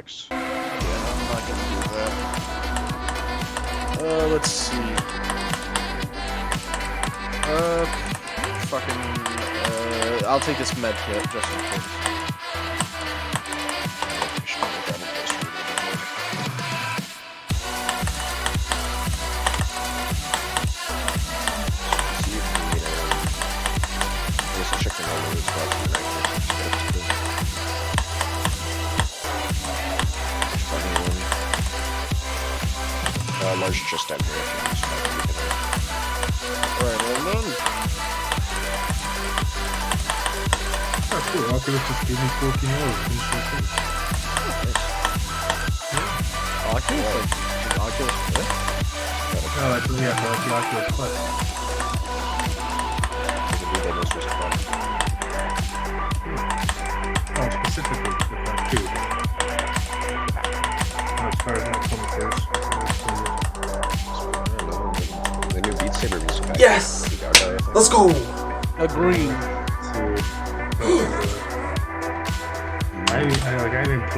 attacks. Yeah, I'm not gonna do that. Let's see. I'll take this med kit just in case. Check the normal spots for the night. Large just down here. Alright, well then. Oh, cool. Oculus just gave me 14 hours. Oculus? Like, Oculus Quest? Oh, that's yeah, like the Oculus Quest. Oh, specifically the Quest 2. As far as not coming first. The new Beat Saber music pack. Yes! Let's go! Agree. I didn't play.